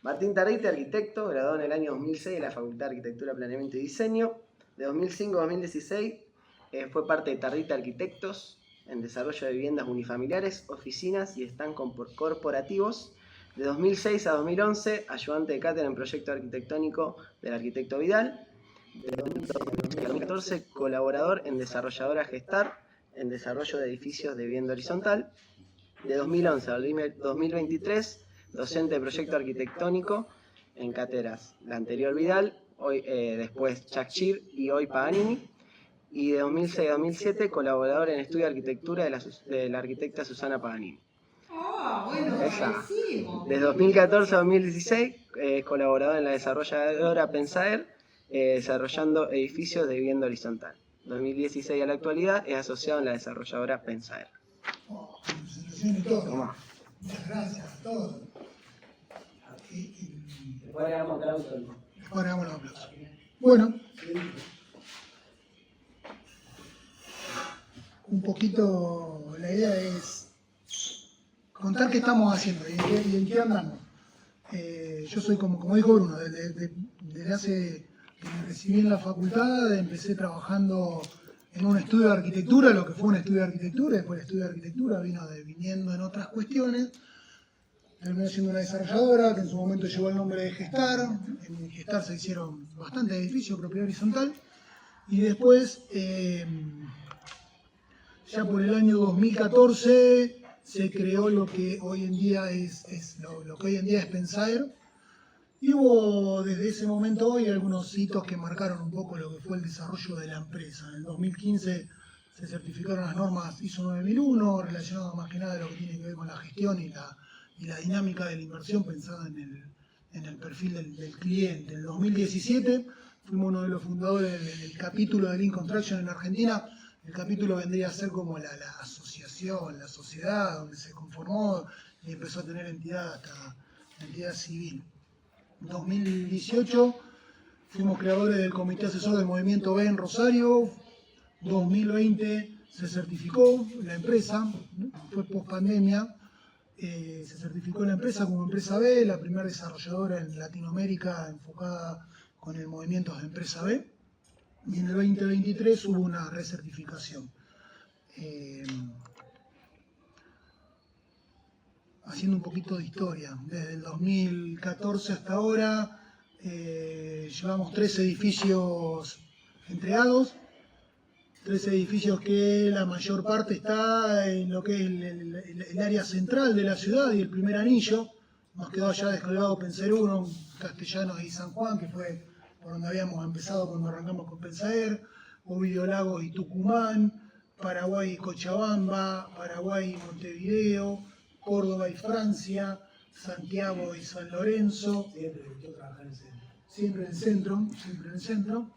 Martín Tarrite, arquitecto, graduado en el año 2006 de la Facultad de Arquitectura, Planeamiento y Diseño. De 2005 a 2016 fue parte de Tarrite Arquitectos en desarrollo de viviendas unifamiliares, oficinas y stands corporativos. De 2006 a 2011, ayudante de cátedra en proyecto arquitectónico del arquitecto Vidal. De 2012 a 2014, colaborador en Desarrolladora Gestar, en desarrollo de edificios de vivienda horizontal. De 2011 a 2023, docente de proyecto arquitectónico en cátedras. La anterior Vidal, hoy, después Chakchir y hoy Paganini. Y de 2006 a 2007, colaborador en estudio de arquitectura de la arquitecta Susana Paganini. Ah, bueno, buenísimo. Desde 2014 a 2016, colaborador en la desarrolladora Pensaer, desarrollando edificios de vivienda horizontal. 2016 a la actualidad es asociado en la desarrolladora Pensaer. Presentación y todo. Muchas gracias a todos. Después agregamos aplausos. Después agregamos los aplausos. Bueno, un poquito la idea es contar qué estamos haciendo y en qué andamos. Yo soy, como dijo Bruno, desde hace que me recibí en la facultad, empecé trabajando en un estudio de arquitectura, lo que fue un estudio de arquitectura, después el estudio de arquitectura viniendo en otras cuestiones. Terminé siendo una desarrolladora que en su momento llevó el nombre de Gestar. En Gestar se hicieron bastantes edificios, propiedad horizontal. Y después, ya por el año 2014, se creó lo que hoy en día es Pensaer. Y hubo desde ese momento hoy algunos hitos que marcaron un poco lo que fue el desarrollo de la empresa. En el 2015 se certificaron las normas ISO 9001, relacionadas más que nada a lo que tiene que ver con la gestión y la dinámica de la inversión pensada en el perfil del cliente. En el 2017 fuimos uno de los fundadores del capítulo de Lean Construction en Argentina. El capítulo vendría a ser como la asociación, la sociedad, donde se conformó y empezó a tener entidad hasta la entidad civil. En 2018 fuimos creadores del Comité Asesor del Movimiento B en Rosario. 2020 se certificó la empresa, fue post pandemia. Se certificó la empresa como empresa B, la primera desarrolladora en Latinoamérica enfocada con el movimiento de empresa B. Y en el 2023 hubo una recertificación. Haciendo un poquito de historia, desde el 2014 hasta ahora llevamos 3 edificios entregados, 3 edificios que la mayor parte está en lo que es el área central de la ciudad y el primer anillo. Nos quedó allá descolgado Pensaer 1, Castellanos y San Juan, que fue por donde habíamos empezado cuando arrancamos con Pensaer, Ovidio Lagos y Tucumán, Paraguay y Cochabamba, Paraguay y Montevideo, Córdoba y Francia, Santiago y San Lorenzo. Siempre en el centro.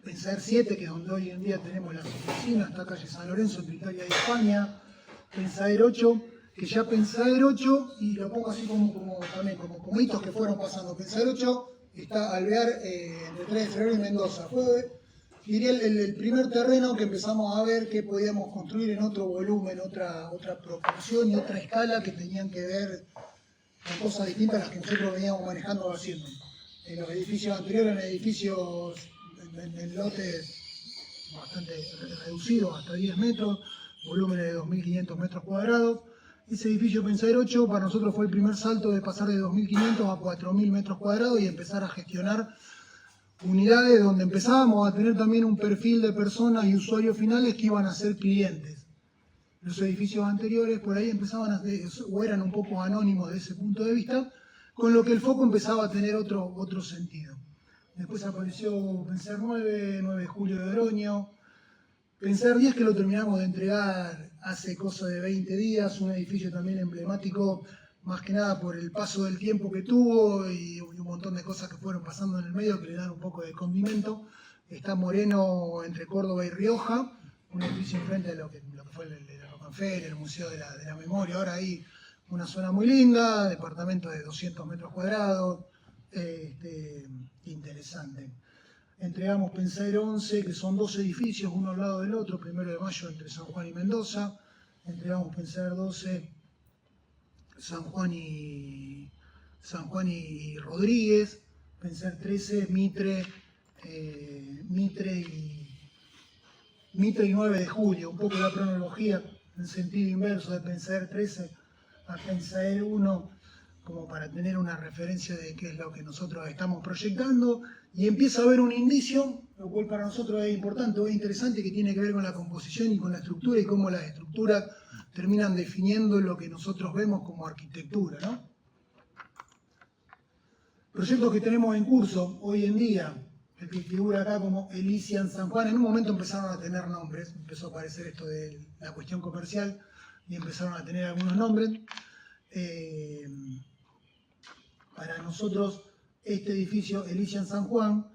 Pensaer 7, que es donde hoy en día tenemos las oficinas, está calle San Lorenzo, entre Italia y España. Pensaer 8, que ya Pensaer 8, y lo pongo así como hitos que fueron pasando. Pensaer 8 está Alvear entre 3 de febrero y Mendoza. Fue, diría, el primer terreno que empezamos a ver que podíamos construir en otro volumen, otra proporción y otra escala que tenían que ver con cosas distintas a las que nosotros veníamos manejando o haciendo. En los edificios anteriores eran edificios en lotes bastante reducidos, hasta 10 metros, volúmenes de 2.500 metros cuadrados. Ese edificio Pensaer 8 para nosotros fue el primer salto de pasar de 2.500 a 4.000 metros cuadrados y empezar a gestionar unidades donde empezábamos a tener también un perfil de personas y usuarios finales que iban a ser clientes. Los edificios anteriores por ahí empezaban o eran un poco anónimos de ese punto de vista, con lo que el foco empezaba a tener otro sentido. Después apareció Pensaer 9 de Julio de Oroño, Pensaer 10 que lo terminamos de entregar hace cosa de 20 días, un edificio también emblemático, más que nada por el paso del tiempo que tuvo y un montón de cosas que fueron pasando en el medio que le dan un poco de condimento. Está Moreno entre Córdoba y Rioja, un edificio enfrente de lo que fue la Rocanferia, el Museo de la Memoria. Ahora hay una zona muy linda, departamento de 200 metros cuadrados, interesante. Entregamos Pensaer 11, que son 2 edificios, uno al lado del otro, 1 de mayo entre San Juan y Mendoza. Entregamos Pensaer 12 San Juan y Rodríguez, Pensaer 13, Mitre y 9 de julio, un poco la cronología en sentido inverso de Pensaer 13 a Pensaer 1, como para tener una referencia de qué es lo que nosotros estamos proyectando, y empieza a haber un indicio, lo cual para nosotros es importante o es interesante, que tiene que ver con la composición y con la estructura y cómo las estructuras terminan definiendo lo que nosotros vemos como arquitectura, ¿no? Proyectos que tenemos en curso hoy en día, el que figura acá como Elysian San Juan, en un momento empezaron a tener nombres, empezó a aparecer esto de la cuestión comercial y empezaron a tener algunos nombres. Para nosotros, este edificio Elysian San Juan,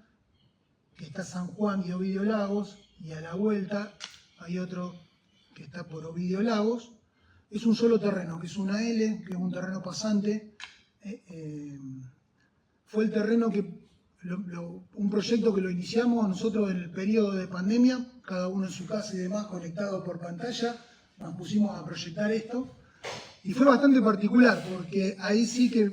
que está San Juan y Ovidio Lagos, y a la vuelta hay otro que está por Ovidio Lagos, es un solo terreno, que es una L, que es un terreno pasante. Fue el terreno que, un proyecto que lo iniciamos nosotros en el periodo de pandemia, cada uno en su casa y demás, conectado por pantalla, nos pusimos a proyectar esto. Y fue bastante particular, porque ahí sí que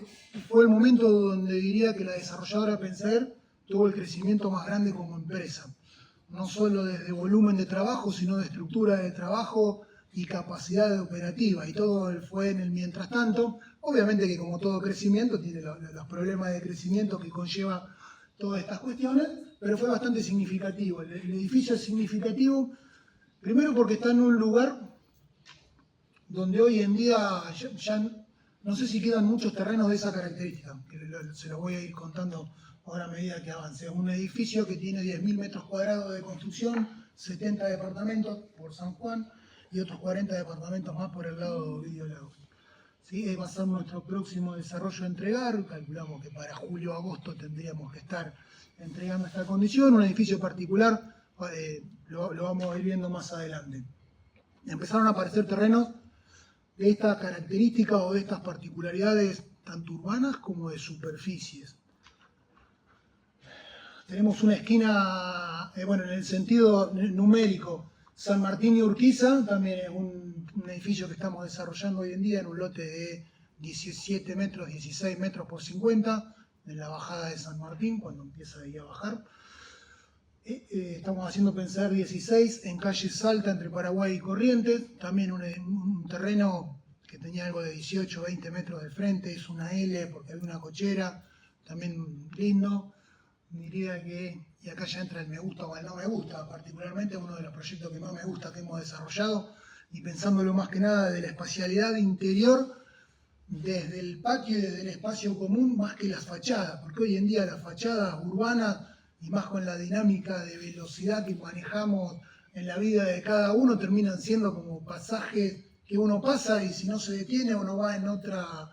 fue el momento donde diría que la desarrolladora Pensaer tuvo el crecimiento más grande como empresa. No solo desde volumen de trabajo, sino de estructura de trabajo y capacidad operativa. Y todo fue en el mientras tanto. Obviamente que como todo crecimiento tiene los problemas de crecimiento que conlleva todas estas cuestiones, pero fue bastante significativo. El edificio es significativo, primero porque está en un lugar donde hoy en día ya no sé si quedan muchos terrenos de esa característica, que se los voy a ir contando ahora a medida que avance. Es un edificio que tiene 10.000 metros cuadrados de construcción, 70 departamentos por San Juan y otros 40 departamentos más por el lado de Ovidio Lagos. ¿Sí? Va a ser nuestro próximo desarrollo a entregar, calculamos que para julio o agosto tendríamos que estar entregando esta condición. Un edificio particular, lo vamos a ir viendo más adelante. Empezaron a aparecer terrenos de estas características o de estas particularidades tanto urbanas como de superficies. Tenemos una esquina, bueno, en el sentido numérico, San Martín y Urquiza, también es un edificio que estamos desarrollando hoy en día en un lote de 17 metros, 16 metros por 50, en la bajada de San Martín, cuando empieza ahí a bajar. Estamos haciendo Pensaer 16 en calle Salta entre Paraguay y Corrientes, también un terreno que tenía algo de 18 20 metros de frente, es una L porque hay una cochera, también lindo. Diría que, y acá ya entra el me gusta o el no me gusta, particularmente uno de los proyectos que más me gusta que hemos desarrollado, y pensándolo más que nada de la espacialidad interior, desde el patio y desde el espacio común, más que las fachadas, porque hoy en día las fachadas urbanas, y más con la dinámica de velocidad que manejamos en la vida de cada uno, terminan siendo como pasajes que uno pasa y si no se detiene uno va en otra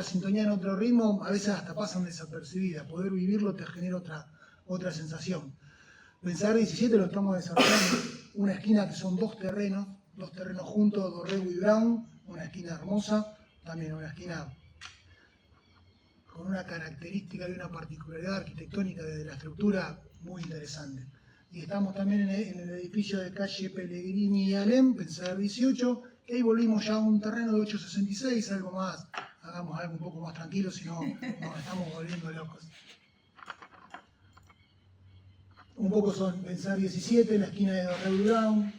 sintonía, en otro ritmo, a veces hasta pasan desapercibidas. Poder vivirlo te genera otra sensación. Pensaer 17 lo estamos desarrollando, una esquina que son dos terrenos juntos, Dorrego y Brown, una esquina hermosa, también una esquina con una característica y una particularidad arquitectónica de la estructura muy interesante. Y estamos también en el edificio de calle Pellegrini y Alem, Pensaer 18, que ahí volvimos ya a un terreno de 866, algo más, hagamos algo un poco más tranquilo, si no nos estamos volviendo locos. Un poco son Pensaer 17, la esquina de Dorrego y Brown,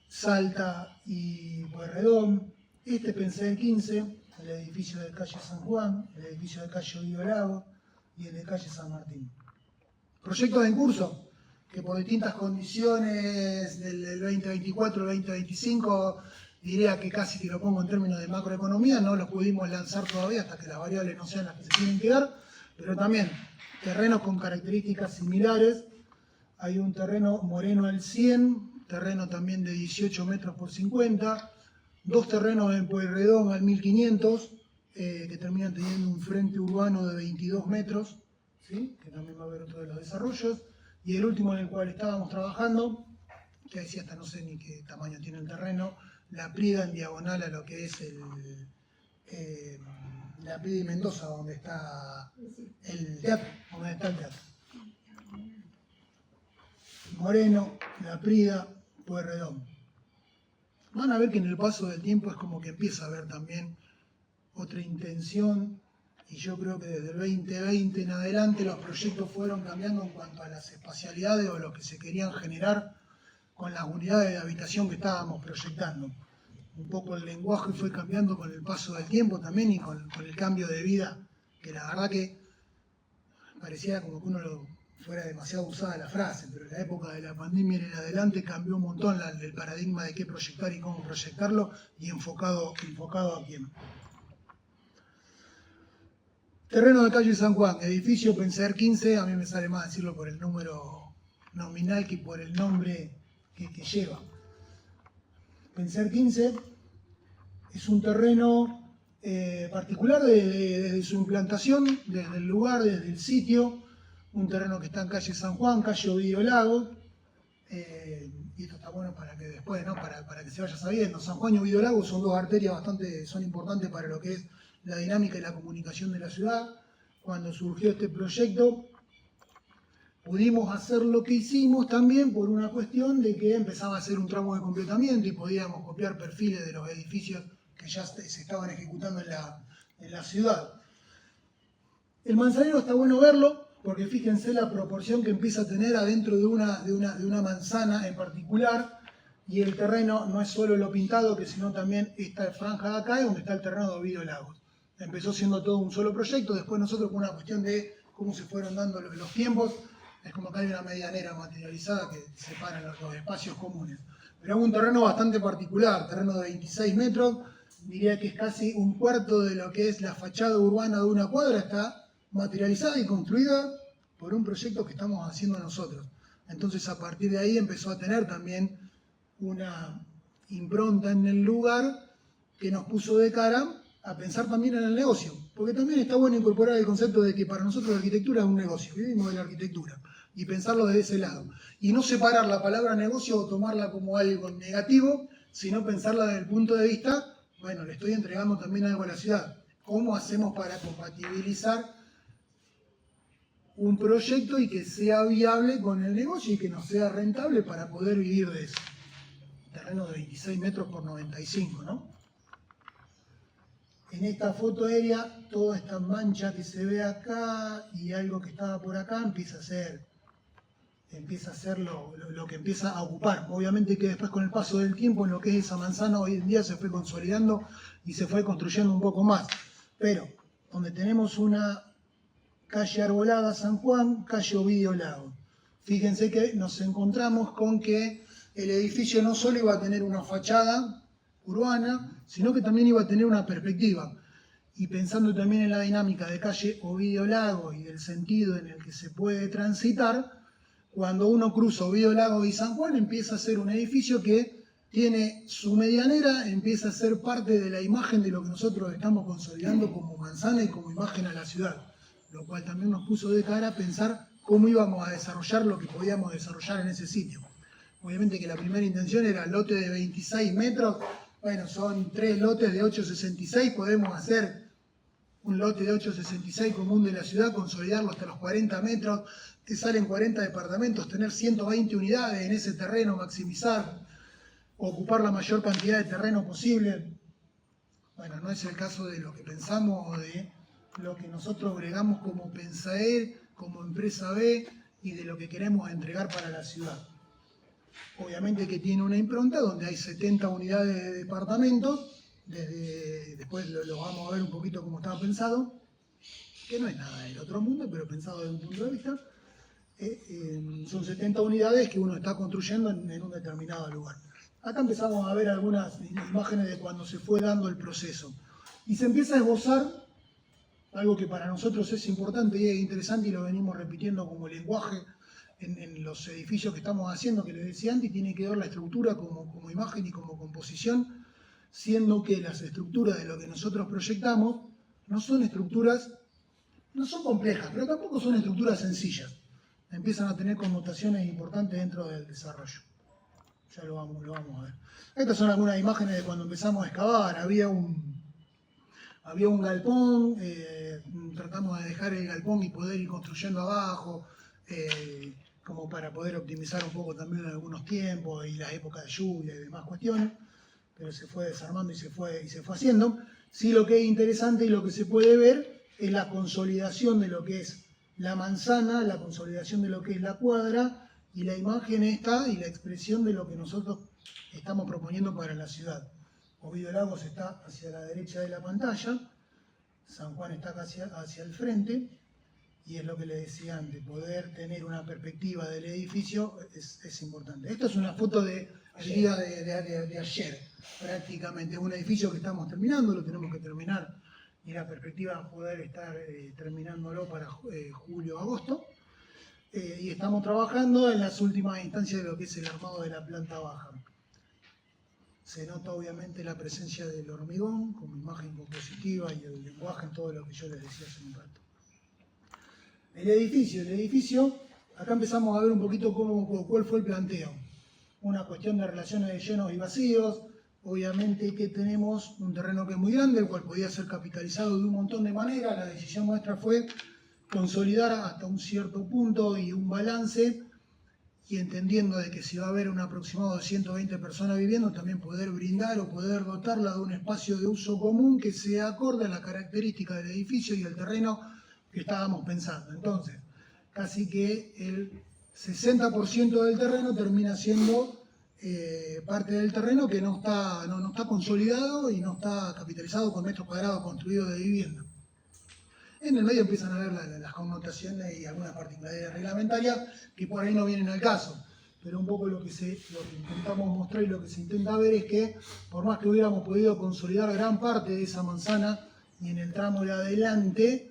Salta y Pueyrredón, este Pensaer 15, el edificio de calle San Juan, el edificio de calle Ovidio Lago y el de calle San Martín. Proyectos en curso, que por distintas condiciones del 2024 al 2025, diría que casi que lo pongo en términos de macroeconomía, no los pudimos lanzar todavía hasta que las variables no sean las que se tienen que dar, pero también terrenos con características similares. Hay un terreno Moreno al 100, terreno también de 18 metros por 50, dos terrenos en Pueyrredón al 1500, que terminan teniendo un frente urbano de 22 metros, ¿sí? Que también va a haber otro de los desarrollos, y el último en el cual estábamos trabajando, que decía hasta no sé ni qué tamaño tiene el terreno, la Prida en diagonal a lo que es la Prida y Mendoza, donde está el teatro, Moreno, La Prida, Pueyrredón. Van a ver que en el paso del tiempo es como que empieza a haber también otra intención, y yo creo que desde el 2020 en adelante los proyectos fueron cambiando en cuanto a las espacialidades o lo que se querían generar con las unidades de habitación que estábamos proyectando. Un poco el lenguaje fue cambiando con el paso del tiempo también y con el cambio de vida, que la verdad que parecía como que uno fuera demasiado usada la frase, pero en la época de la pandemia en adelante cambió un montón el paradigma de qué proyectar y cómo proyectarlo y enfocado a quién. Terreno de calle San Juan, edificio Pensaer 15, a mí me sale más decirlo por el número nominal que por el nombre que lleva. Pensaer 15 es un terreno particular desde su implantación, desde el lugar, desde el sitio, un terreno que está en calle San Juan, calle Ovidio Lago, y esto está bueno para que después, ¿no? para que se vaya sabiendo. San Juan y Ovidio Lago son dos arterias son importantes para lo que es la dinámica y la comunicación de la ciudad. Cuando surgió este proyecto, pudimos hacer lo que hicimos también por una cuestión de que empezaba a ser un tramo de completamiento y podíamos copiar perfiles de los edificios que ya se estaban ejecutando en la ciudad. El manzanero está bueno verlo, porque fíjense la proporción que empieza a tener adentro de una manzana en particular, y el terreno no es solo lo pintado, sino también esta franja de acá, donde está el terreno de Ovidio Lagos. Empezó siendo todo un solo proyecto, después nosotros con una cuestión de cómo se fueron dando los tiempos, es como que hay una medianera materializada que separa los espacios comunes. Pero es un terreno bastante particular, terreno de 26 metros, diría que es casi un cuarto de lo que es la fachada urbana de una cuadra, está materializada y construida por un proyecto que estamos haciendo nosotros. Entonces a partir de ahí empezó a tener también una impronta en el lugar que nos puso de cara a pensar también en el negocio, porque también está bueno incorporar el concepto de que para nosotros la arquitectura es un negocio, vivimos de la arquitectura, y pensarlo desde ese lado. Y no separar la palabra negocio o tomarla como algo negativo, sino pensarla desde el punto de vista, bueno, le estoy entregando también algo a la ciudad. ¿Cómo hacemos para compatibilizar un proyecto y que sea viable con el negocio y que nos sea rentable para poder vivir de eso? Terreno de 26 metros por 95, ¿no? En esta foto aérea, toda esta mancha que se ve acá y algo que estaba por acá empieza a ser lo que empieza a ocupar. Obviamente que después con el paso del tiempo en lo que es esa manzana hoy en día se fue consolidando y se fue construyendo un poco más. Pero donde tenemos una calle Arbolada San Juan, calle Ovidio Lago. Fíjense que nos encontramos con que el edificio no solo iba a tener una fachada urbana, sino que también iba a tener una perspectiva. Y pensando también en la dinámica de calle Ovidio Lago y del sentido en el que se puede transitar, cuando uno cruza Ovidio Lago y San Juan empieza a ser un edificio que tiene su medianera, empieza a ser parte de la imagen de lo que nosotros estamos consolidando como manzana y como imagen a la ciudad, lo cual también nos puso de cara a pensar cómo íbamos a desarrollar lo que podíamos desarrollar en ese sitio. Obviamente que la primera intención era lote de 26 metros, bueno, son 3 lotes de 8,66, podemos hacer un lote de 8,66 común de la ciudad, consolidarlo hasta los 40 metros, te salen 40 departamentos, tener 120 unidades en ese terreno, maximizar, ocupar la mayor cantidad de terreno posible. Bueno, no es el caso de lo que pensamos o de lo que nosotros bregamos como Pensaer, como empresa B y de lo que queremos entregar para la ciudad. Obviamente que tiene una impronta donde hay 70 unidades de departamentos, después lo vamos a ver un poquito cómo estaba pensado, que no es nada del otro mundo, pero pensado desde un punto de vista. Son 70 unidades que uno está construyendo en un determinado lugar. Acá empezamos a ver algunas imágenes de cuando se fue dando el proceso. Y se empieza a esbozar algo que para nosotros es importante y es interesante y lo venimos repitiendo como lenguaje en los edificios que estamos haciendo, que les decía antes, tiene que ver la estructura como imagen y como composición, siendo que las estructuras de lo que nosotros proyectamos no son estructuras, no son complejas, pero tampoco son estructuras sencillas. Empiezan a tener connotaciones importantes dentro del desarrollo. Ya lo vamos a ver. Estas son algunas imágenes de cuando empezamos a excavar. Había un galpón, tratamos de dejar el galpón y poder ir construyendo abajo, como para poder optimizar un poco también algunos tiempos y las épocas de lluvia y demás cuestiones, pero se fue desarmando y se fue haciendo. Sí, lo que es interesante y lo que se puede ver es la consolidación de lo que es la manzana, la consolidación de lo que es la cuadra y la imagen esta y la expresión de lo que nosotros estamos proponiendo para la ciudad. Ovidio Lagos está hacia la derecha de la pantalla, San Juan está hacia el frente, y es lo que les decía antes, poder tener una perspectiva del edificio es importante. Esta es una foto del día de ayer, prácticamente. Es un edificio que estamos terminando, lo tenemos que terminar, y la perspectiva es poder estar terminándolo para julio-agosto. Y estamos trabajando en las últimas instancias de lo que es el armado de la planta baja. Se nota obviamente la presencia del hormigón como imagen compositiva y el lenguaje en todo lo que yo les decía hace un rato. El edificio, acá empezamos a ver un poquito cuál fue el planteo. Una cuestión de relaciones de llenos y vacíos. Obviamente que tenemos un terreno que es muy grande, el cual podía ser capitalizado de un montón de maneras. La decisión nuestra fue consolidar hasta un cierto punto y un balance, y entendiendo de que si va a haber un aproximado de 120 personas viviendo, también poder brindar o poder dotarla de un espacio de uso común que sea acorde a las características del edificio y el terreno que estábamos pensando. Entonces, casi que el 60% del terreno termina siendo parte del terreno que no está consolidado y no está capitalizado con metros cuadrados construidos de vivienda. En el medio empiezan a ver las connotaciones y algunas particularidades reglamentarias que por ahí no vienen al caso. Pero un poco lo que intentamos mostrar y lo que se intenta ver es que, por más que hubiéramos podido consolidar gran parte de esa manzana y en el tramo de adelante,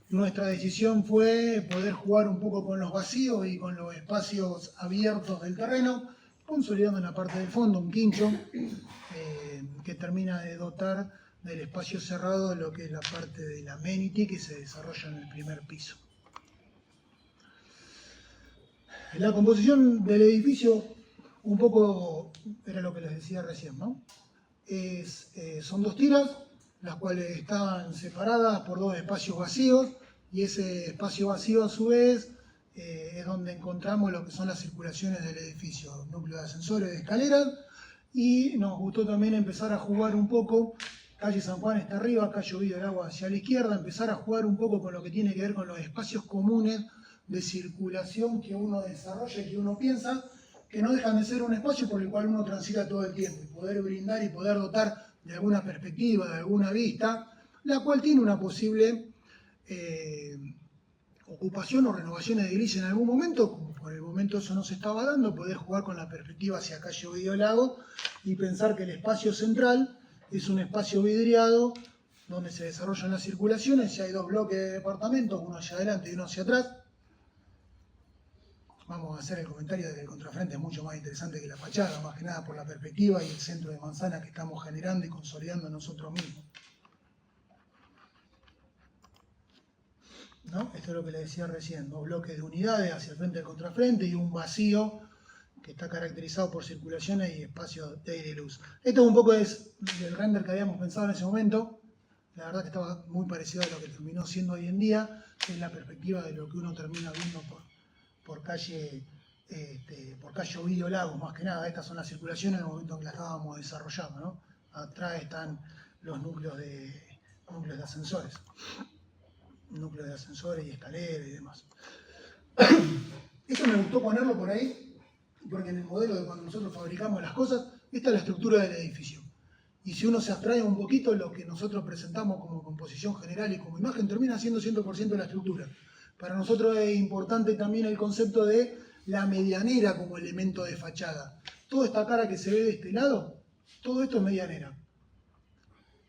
nuestra decisión fue poder jugar un poco con los vacíos y con los espacios abiertos del terreno, consolidando en la parte del fondo un quincho que termina de dotar del espacio cerrado de lo que es la parte del amenity que se desarrolla en el primer piso. La composición del edificio, un poco era lo que les decía recién, ¿no? Son dos tiras, las cuales estaban separadas por dos espacios vacíos, y ese espacio vacío a su vez es donde encontramos lo que son las circulaciones del edificio, núcleo de ascensores, de escaleras, y nos gustó también empezar a jugar un poco. Calle San Juan está arriba, calle Ovidio Lagos hacia la izquierda, empezar a jugar un poco con lo que tiene que ver con los espacios comunes de circulación que uno desarrolla y que uno piensa, que no dejan de ser un espacio por el cual uno transita todo el tiempo, y poder brindar y poder dotar de alguna perspectiva, de alguna vista, la cual tiene una posible ocupación o renovación edilicia en algún momento, como por el momento eso no se estaba dando, poder jugar con la perspectiva hacia calle Ovidio Lagos y pensar que el espacio central es un espacio vidriado donde se desarrollan las circulaciones, y hay dos bloques de departamentos, uno hacia adelante y uno hacia atrás. Vamos a hacer el comentario de que el contrafrente es mucho más interesante que la fachada, más que nada por la perspectiva y el centro de manzana que estamos generando y consolidando nosotros mismos. ¿No? Esto es lo que les decía recién, dos bloques de unidades hacia el frente del contrafrente y un vacío que está caracterizado por circulaciones y espacios de aire y luz. Esto un poco es del render que habíamos pensado en ese momento. La verdad que estaba muy parecido a lo que terminó siendo hoy en día, que es la perspectiva de lo que uno termina viendo por calle Ovidio Lagos, más que nada. Estas son las circulaciones en el momento en que las estábamos desarrollando, ¿no? Atrás están los núcleos de ascensores. Núcleos de ascensores y escaleras y demás. Esto me gustó ponerlo por ahí, porque en el modelo de cuando nosotros fabricamos las cosas, esta es la estructura del edificio. Y si uno se abstrae un poquito, lo que nosotros presentamos como composición general y como imagen termina siendo 100% la estructura. Para nosotros es importante también el concepto de la medianera como elemento de fachada. Toda esta cara que se ve de este lado, todo esto es medianera.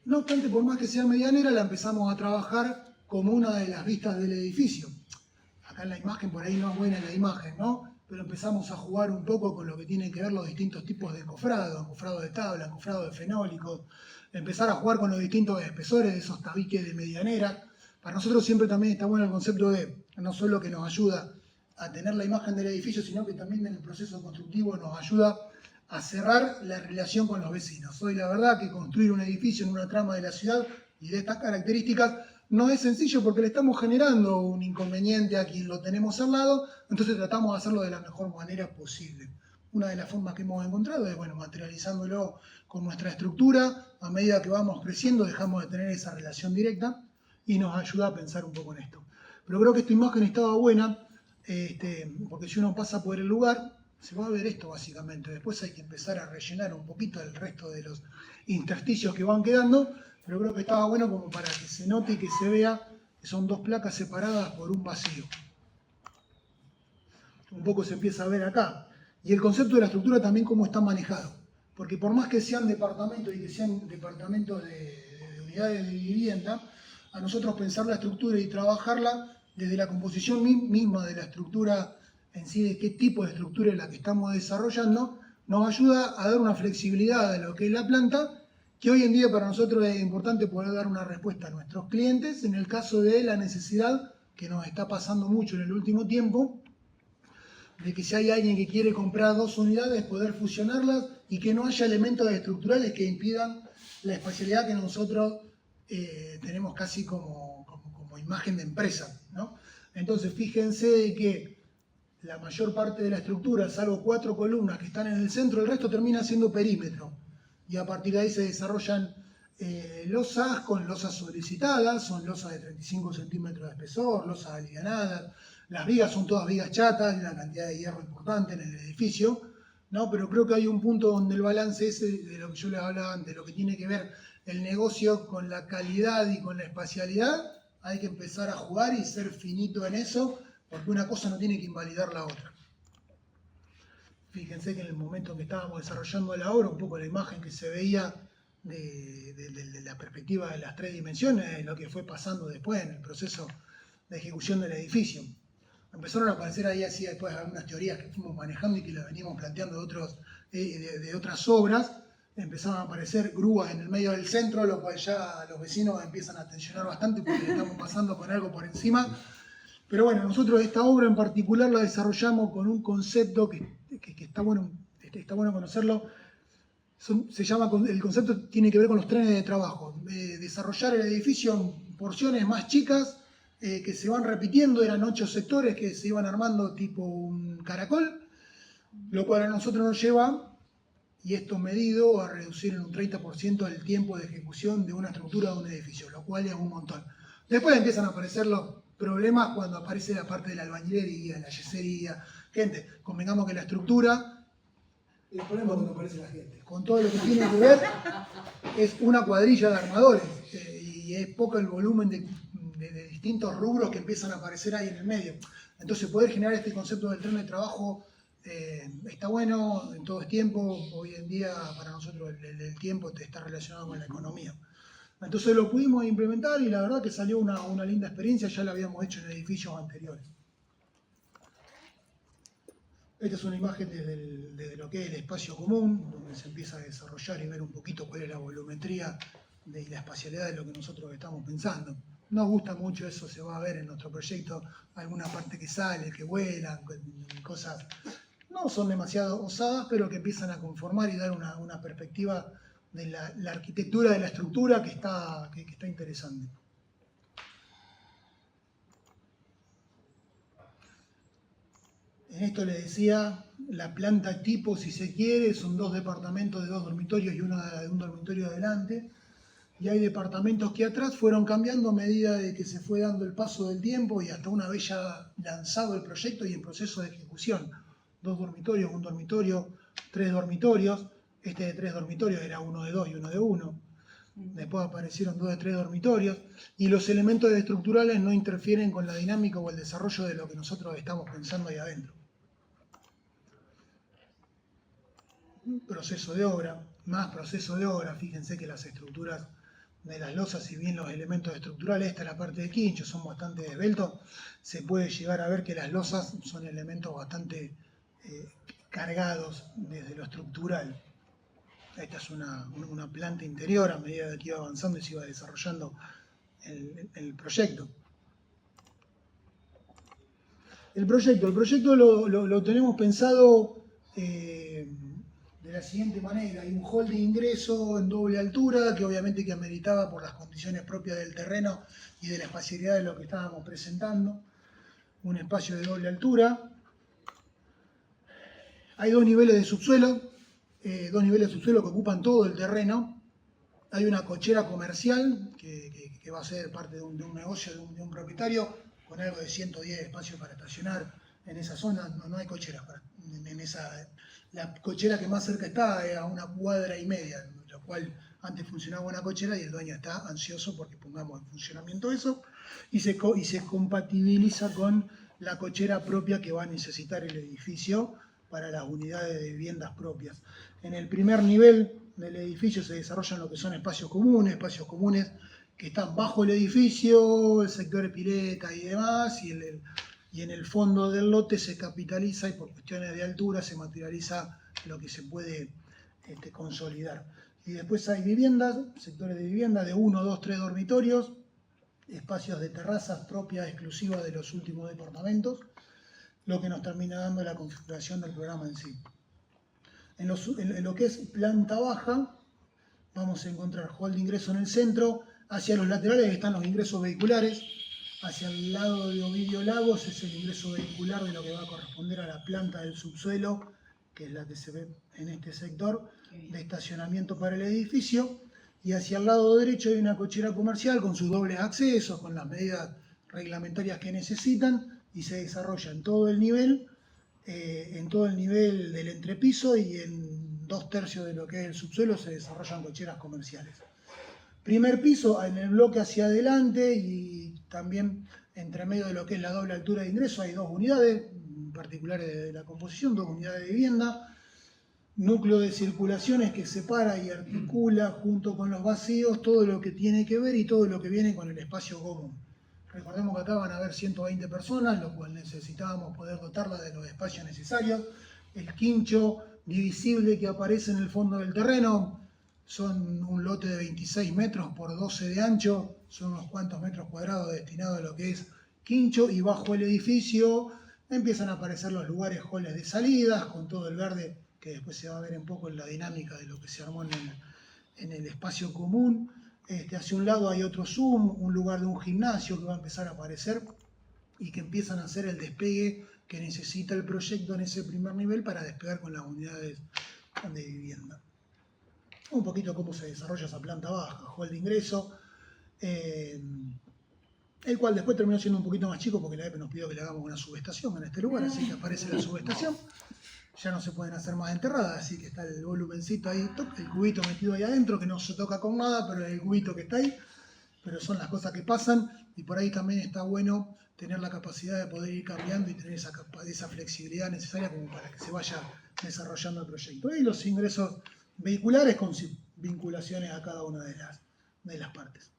No obstante, por más que sea medianera, la empezamos a trabajar como una de las vistas del edificio. Acá en la imagen, por ahí no es buena la imagen, ¿no? Pero empezamos a jugar un poco con lo que tienen que ver los distintos tipos de encofrado de tabla, encofrado de fenólicos, empezar a jugar con los distintos espesores de esos tabiques de medianera. Para nosotros siempre también está bueno el concepto de no solo que nos ayuda a tener la imagen del edificio, sino que también en el proceso constructivo nos ayuda a cerrar la relación con los vecinos. Hoy la verdad que construir un edificio en una trama de la ciudad y de estas características no es sencillo porque le estamos generando un inconveniente a quien lo tenemos al lado, entonces tratamos de hacerlo de la mejor manera posible. una de las formas que hemos encontrado es, bueno, materializándolo con nuestra estructura. A medida que vamos creciendo dejamos de tener esa relación directa y nos ayuda a pensar un poco en esto. Pero creo que esta imagen estaba buena, porque si uno pasa por el lugar, se va a ver esto básicamente. Después hay que empezar a rellenar un poquito el resto de los intersticios que van quedando, pero creo que estaba bueno como para que se note y que se vea que son dos placas separadas por un vacío. Un poco se empieza a ver acá. Y el concepto de la estructura también cómo está manejado. Porque por más que sean departamentos y que sean departamentos de unidades de vivienda, a nosotros pensar la estructura y trabajarla desde la composición misma de la estructura en sí, de qué tipo de estructura es la que estamos desarrollando, nos ayuda a dar una flexibilidad de lo que es la planta, que hoy en día para nosotros es importante poder dar una respuesta a nuestros clientes en el caso de la necesidad que nos está pasando mucho en el último tiempo, de que si hay alguien que quiere comprar 2 unidades, poder fusionarlas y que no haya elementos estructurales que impidan la espacialidad que nosotros tenemos casi como imagen de empresa, ¿no? Entonces fíjense de que la mayor parte de la estructura, salvo 4 columnas que están en el centro, el resto termina siendo perímetro. Y a partir de ahí se desarrollan losas con losas solicitadas, son losas de 35 centímetros de espesor, losas alivianadas. Las vigas son todas vigas chatas, hay una cantidad de hierro importante en el edificio, ¿no? Pero creo que hay un punto donde el balance ese, de lo que yo les hablaba antes, lo que tiene que ver el negocio con la calidad y con la espacialidad, hay que empezar a jugar y ser finito en eso, porque una cosa no tiene que invalidar la otra. Fíjense que en el momento en que estábamos desarrollando la obra, un poco la imagen que se veía de la perspectiva de las 3 dimensiones, lo que fue pasando después en el proceso de ejecución del edificio. Empezaron a aparecer ahí así después algunas teorías que fuimos manejando y que las venimos planteando de otras obras. Empezaron a aparecer grúas en el medio del centro, lo cual ya los vecinos empiezan a tensionar bastante porque le estamos pasando con algo por encima. Pero bueno, nosotros esta obra en particular la desarrollamos con un concepto que está bueno conocerlo. Se llama, el concepto tiene que ver con los trenes de trabajo. Desarrollar el edificio en porciones más chicas que se van repitiendo, eran 8 sectores que se iban armando tipo un caracol, lo cual a nosotros nos lleva, y esto medido, a reducir en un 30% el tiempo de ejecución de una estructura de un edificio, lo cual es un montón. Después empiezan a aparecer los problemas cuando aparece la parte de la albañilería, la yesería. Gente, convengamos que la estructura, el problema cuando aparece la gente, con todo lo que tiene que ver, es una cuadrilla de armadores y es poco el volumen de distintos rubros que empiezan a aparecer ahí en el medio. Entonces poder generar este concepto del tren de trabajo está bueno, en todo es tiempo. Hoy en día para nosotros el tiempo está relacionado con la economía. Entonces lo pudimos implementar y la verdad que salió una linda experiencia, ya la habíamos hecho en edificios anteriores. Esta es una imagen de lo que es el espacio común, donde se empieza a desarrollar y ver un poquito cuál es la volumetría y la espacialidad de lo que nosotros estamos pensando. Nos gusta mucho eso, se va a ver en nuestro proyecto, alguna parte que sale, que vuelan, cosas no son demasiado osadas, pero que empiezan a conformar y dar una perspectiva de la arquitectura de la estructura que está interesante. En esto les decía, la planta tipo, si se quiere, son 2 departamentos de 2 dormitorios y un dormitorio adelante. Y hay departamentos que atrás fueron cambiando a medida de que se fue dando el paso del tiempo y hasta una vez ya lanzado el proyecto y en proceso de ejecución. 2 dormitorios, un dormitorio, 3 dormitorios. Este de 3 dormitorios era uno de 2 y uno de 1. Después aparecieron 2 de 3 dormitorios. Y los elementos estructurales no interfieren con la dinámica o el desarrollo de lo que nosotros estamos pensando ahí adentro. Proceso de obra, más proceso de obra. Fíjense que las estructuras de las losas, si bien los elementos estructurales, esta es la parte de quincho, son bastante esbeltos, se puede llegar a ver que las losas son elementos bastante cargados desde lo estructural. Esta es una planta interior a medida que iba avanzando y se iba desarrollando el proyecto. El proyecto lo tenemos pensado de la siguiente manera. Hay un hall de ingreso en doble altura que obviamente que ameritaba por las condiciones propias del terreno y de la espacialidad de lo que estábamos presentando. Un espacio de doble altura. Hay dos niveles de subsuelo que ocupan todo el terreno. Hay una cochera comercial que va a ser parte de un negocio de un propietario con algo de 110 espacios para estacionar en esa zona. No hay cocheras en esa. La cochera que más cerca está es a 1,5 cuadras, lo cual antes funcionaba una cochera y el dueño está ansioso porque pongamos en funcionamiento eso y se compatibiliza con la cochera propia que va a necesitar el edificio para las unidades de viviendas propias. En el primer nivel del edificio se desarrollan lo que son espacios comunes que están bajo el edificio, el sector de pileta y demás, y en el fondo del lote se capitaliza y por cuestiones de altura se materializa lo que se puede consolidar. Y después hay viviendas, sectores de vivienda de 1, 2, 3 dormitorios, espacios de terrazas propias exclusivas de los últimos departamentos, lo que nos termina dando la configuración del programa en sí. En lo que es planta baja, vamos a encontrar hall de ingreso en el centro. Hacia los laterales están los ingresos vehiculares. Hacia el lado de Ovidio Lagos es el ingreso vehicular de lo que va a corresponder a la planta del subsuelo, que es la que se ve en este sector, de estacionamiento para el edificio. Y hacia el lado derecho hay una cochera comercial con sus dobles accesos, con las medidas reglamentarias que necesitan, y se desarrolla en todo el nivel del entrepiso, y en 2/3 de lo que es el subsuelo se desarrollan cocheras comerciales. Primer piso, en el bloque hacia adelante y también entre medio de lo que es la doble altura de ingreso hay 2 unidades particulares de la composición, 2 unidades de vivienda, núcleo de circulaciones que separa y articula junto con los vacíos todo lo que tiene que ver y todo lo que viene con el espacio común. Recordemos que acá van a haber 120 personas, lo cual necesitábamos poder dotarla de los espacios necesarios. El quincho divisible que aparece en el fondo del terreno son un lote de 26 metros por 12 de ancho, son unos cuantos metros cuadrados destinados a lo que es quincho, y bajo el edificio empiezan a aparecer los lugares halls de salidas con todo el verde que después se va a ver un poco en la dinámica de lo que se armó en el espacio común. Hacia un lado hay otro Zoom, un lugar de un gimnasio que va a empezar a aparecer y que empiezan a hacer el despegue que necesita el proyecto en ese primer nivel para despegar con las unidades de vivienda. Un poquito cómo se desarrolla esa planta baja, hall de ingreso, el cual después terminó siendo un poquito más chico porque la EPE nos pidió que le hagamos una subestación en este lugar, así que aparece la subestación. Ya no se pueden hacer más enterradas, así que está el volumencito ahí, el cubito metido ahí adentro, que no se toca con nada, pero el cubito que está ahí. Pero son las cosas que pasan, y por ahí también está bueno tener la capacidad de poder ir cambiando y tener esa flexibilidad necesaria como para que se vaya desarrollando el proyecto. Y los ingresos vehiculares con vinculaciones a cada una de las partes.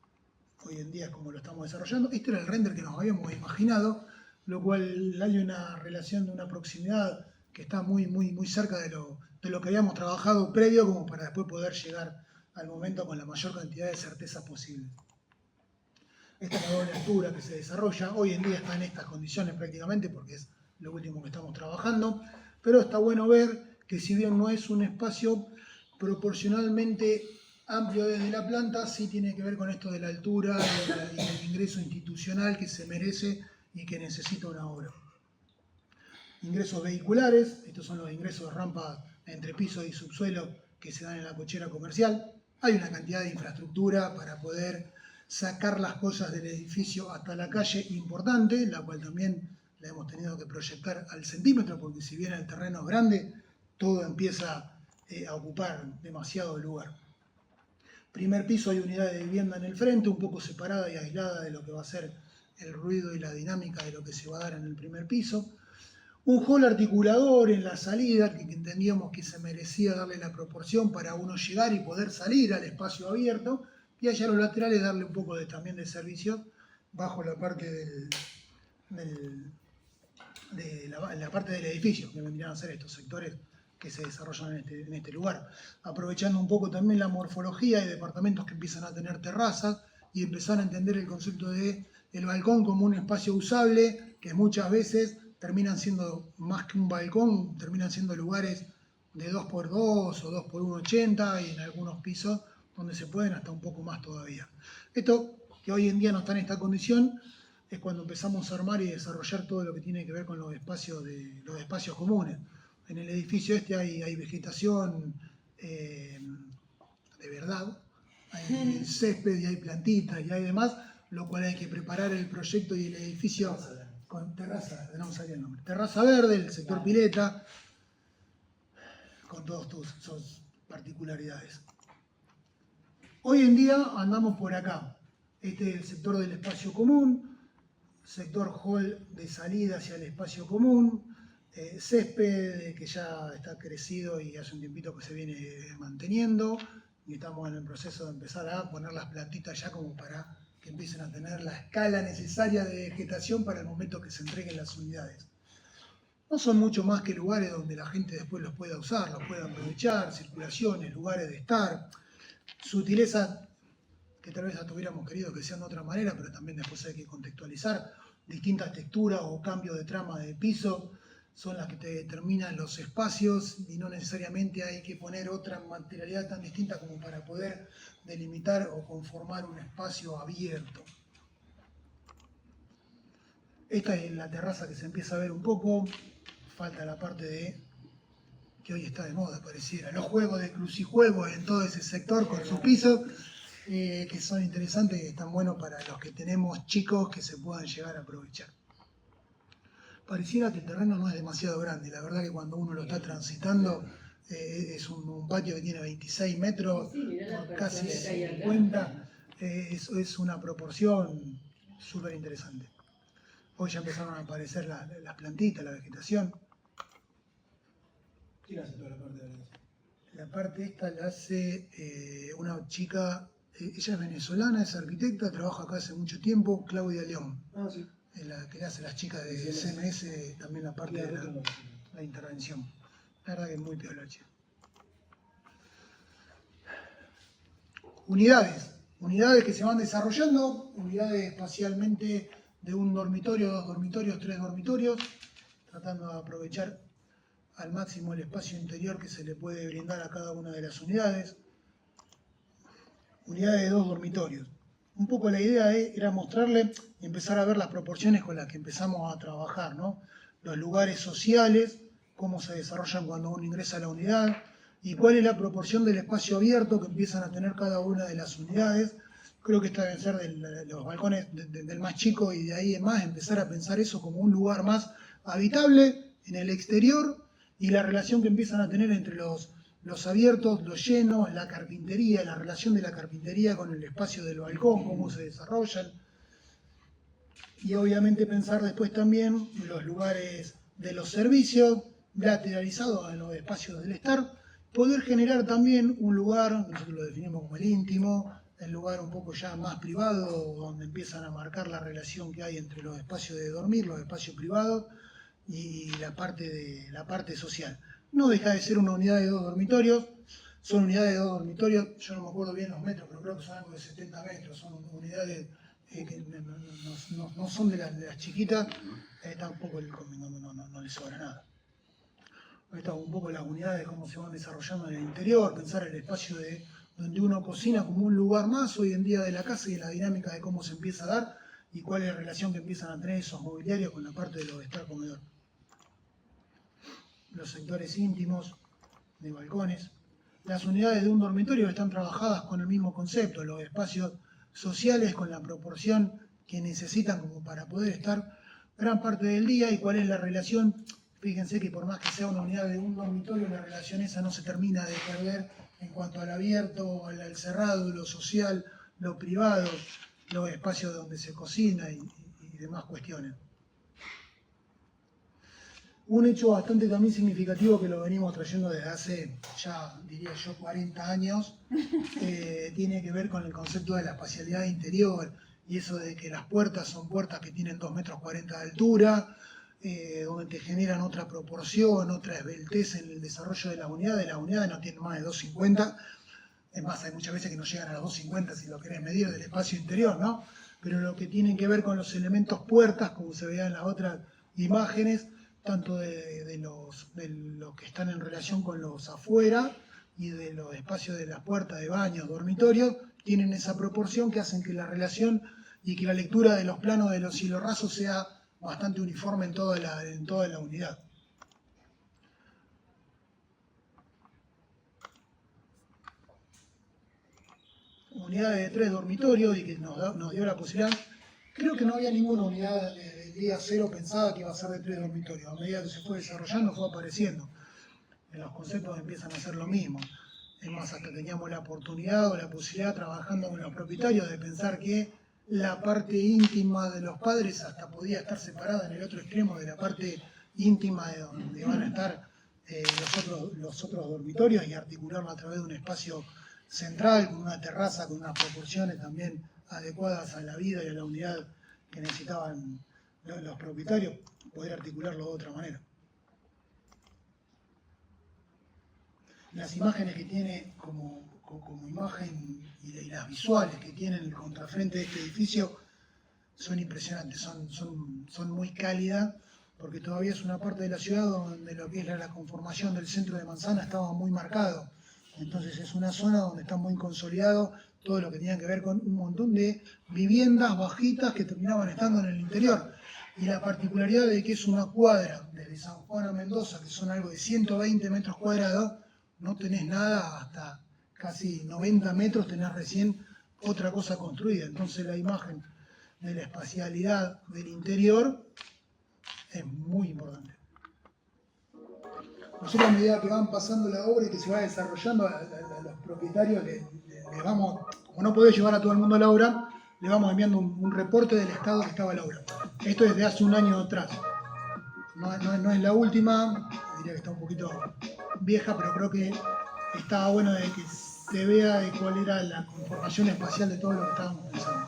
Hoy en día es como lo estamos desarrollando. Este era el render que nos habíamos imaginado, lo cual hay una relación de una proximidad que está muy cerca de lo que habíamos trabajado previo, como para después poder llegar al momento con la mayor cantidad de certeza posible. Esta es la doble altura que se desarrolla. Hoy en día está en estas condiciones prácticamente porque es lo último que estamos trabajando, pero está bueno ver que si bien no es un espacio proporcionalmente amplio desde la planta, sí tiene que ver con esto de la altura y el ingreso institucional que se merece y que necesita una obra. Ingresos vehiculares, estos son los ingresos de rampa entre piso y subsuelo que se dan en la cochera comercial. Hay una cantidad de infraestructura para poder sacar las cosas del edificio hasta la calle importante, la cual también la hemos tenido que proyectar al centímetro, porque si bien el terreno es grande, todo empieza a ocupar demasiado lugar. Primer piso, hay unidades de vivienda en el frente, un poco separada y aislada de lo que va a ser el ruido y la dinámica de lo que se va a dar en el primer piso. Un hall articulador en la salida, que entendíamos que se merecía darle la proporción para uno llegar y poder salir al espacio abierto, y allá a los laterales darle un poco también de servicio bajo la parte la parte del edificio, que vendrían a ser estos sectores que se desarrollan en este lugar. Aprovechando un poco también la morfología y departamentos que empiezan a tener terrazas y empezar a entender el concepto del balcón como un espacio usable, que muchas veces terminan siendo más que un balcón, terminan siendo lugares de 2x2 o 2x1,80 y en algunos pisos donde se pueden hasta un poco más todavía. Esto que hoy en día no está en esta condición es cuando empezamos a armar y desarrollar todo lo que tiene que ver con los espacios comunes. En el edificio hay vegetación de verdad, hay césped y hay plantitas y hay demás, lo cual hay que preparar el proyecto y el edificio con terraza, no me salía el nombre, terraza verde, el sector pileta, con todas sus particularidades. Hoy en día andamos por acá. Este es el sector del espacio común, sector hall de salida hacia el espacio común, césped que ya está crecido y hace un tiempito que se viene manteniendo, y estamos en el proceso de empezar a poner las plantitas ya como para que empiecen a tener la escala necesaria de vegetación para el momento que se entreguen las unidades. No son mucho más que lugares donde la gente después los pueda usar, los pueda aprovechar, circulaciones, lugares de estar, sutileza que tal vez hasta hubiéramos querido que sean de otra manera, pero también después hay que contextualizar. Distintas texturas o cambios de trama de piso son las que te determinan los espacios y no necesariamente hay que poner otra materialidad tan distinta como para poder delimitar o conformar un espacio abierto. Esta es la terraza que se empieza a ver un poco. Falta la parte de que hoy está de moda, pareciera. Los juegos de crucijuegos en todo ese sector con sus pisos, que son interesantes y están buenos para los que tenemos chicos que se puedan llegar a aprovechar. Pareciera que el terreno no es demasiado grande. La verdad que cuando uno lo está transitando, es un patio que tiene 26 metros, por casi 50. Es una proporción súper interesante. Hoy ya empezaron a aparecer las plantitas, la vegetación. ¿Quién hace toda la parte de la casa? La parte esta la hace una chica, ella es venezolana, es arquitecta, trabaja acá hace mucho tiempo, Claudia León. Ah, sí. Es la que le hace las chicas de CMS también la parte de la intervención. La verdad que es muy piola, che. Unidades que se van desarrollando, unidades espacialmente de un dormitorio, 2 dormitorios, 3 dormitorios, tratando de aprovechar al máximo el espacio interior que se le puede brindar a cada una de las unidades. Unidades de 2 dormitorios. Un poco la idea era mostrarle y empezar a ver las proporciones con las que empezamos a trabajar, ¿no? Los lugares sociales, cómo se desarrollan cuando uno ingresa a la unidad y cuál es la proporción del espacio abierto que empiezan a tener cada una de las unidades. Creo que esta debe ser de los balcones del más chico y de ahí en más empezar a pensar eso como un lugar más habitable en el exterior y la relación que empiezan a tener entre los abiertos, los llenos, la carpintería, la relación de la carpintería con el espacio del balcón, cómo se desarrollan. Y obviamente pensar después también los lugares de los servicios, lateralizados en los espacios del estar, poder generar también un lugar, nosotros lo definimos como el íntimo, el lugar un poco ya más privado, donde empiezan a marcar la relación que hay entre los espacios de dormir, los espacios privados y la parte social. No deja de ser una unidad de 2 dormitorios, son unidades de 2 dormitorios, yo no me acuerdo bien los metros, pero creo que son algo de 70 metros, son unidades que no son de las chiquitas, tampoco no les sobra nada. Ahorita un poco las unidades, cómo se van desarrollando en el interior, pensar el espacio de donde uno cocina como un lugar más hoy en día de la casa y la dinámica de cómo se empieza a dar y cuál es la relación que empiezan a tener esos mobiliarios con la parte de lo de estar comedor. Los sectores íntimos de balcones. Las unidades de un dormitorio están trabajadas con el mismo concepto, los espacios sociales con la proporción que necesitan como para poder estar gran parte del día y cuál es la relación. Fíjense que por más que sea una unidad de un dormitorio, la relación esa no se termina de perder en cuanto al abierto, al cerrado, lo social, lo privado, los espacios donde se cocina y demás cuestiones. Un hecho bastante también significativo que lo venimos trayendo desde hace, ya diría yo, 40 años, tiene que ver con el concepto de la espacialidad interior y eso de que las puertas son puertas que tienen 2,40 metros de altura, donde te generan otra proporción, otra esbeltez en el desarrollo de las unidades no tienen más de 2,50, es más, hay muchas veces que no llegan a los 2,50 si lo querés medir del espacio interior, ¿no? Pero lo que tienen que ver con los elementos puertas, como se veía en las otras imágenes, tanto de los que están en relación con los afuera y de los espacios de las puertas de baños, dormitorios, tienen esa proporción que hacen que la relación y que la lectura de los planos de los hilos rasos sea bastante uniforme en toda la unidad. unidades de 3 dormitorios y que nos dio la posibilidad. Creo que no había ninguna unidad del día cero pensada que iba a ser de 3 dormitorios. A medida que se fue desarrollando, fue apareciendo. En los conceptos empiezan a hacer lo mismo. Es más, hasta teníamos la oportunidad o la posibilidad, trabajando con los propietarios, de pensar que la parte íntima de los padres hasta podía estar separada en el otro extremo de la parte íntima de donde van a estar los otros dormitorios, y articularlo a través de un espacio central, con una terraza, con unas proporciones también adecuadas a la vida y a la unidad que necesitaban los propietarios, poder articularlo de otra manera. Las imágenes que tiene como imagen y las visuales que tiene el contrafrente de este edificio son impresionantes, son muy cálidas, porque todavía es una parte de la ciudad donde lo que es la conformación del centro de Manzana estaba muy marcado. Entonces es una zona donde está muy consolidado todo lo que tenía que ver con un montón de viviendas bajitas que terminaban estando en el interior. Y la particularidad de que es una cuadra desde San Juan a Mendoza, que son algo de 120 metros cuadrados, no tenés nada hasta casi 90 metros, tenés recién otra cosa construida. Entonces la imagen de la espacialidad del interior es muy importante. Nosotros, a medida que van pasando la obra y que se va desarrollando, a los propietarios les vamos, como no podés llevar a todo el mundo a la obra, le vamos enviando un reporte del estado que estaba la obra. Esto es de hace un año atrás. No es la última, diría que está un poquito vieja, pero creo que estaba bueno de que se vea de cuál era la conformación espacial de todo lo que estábamos pensando.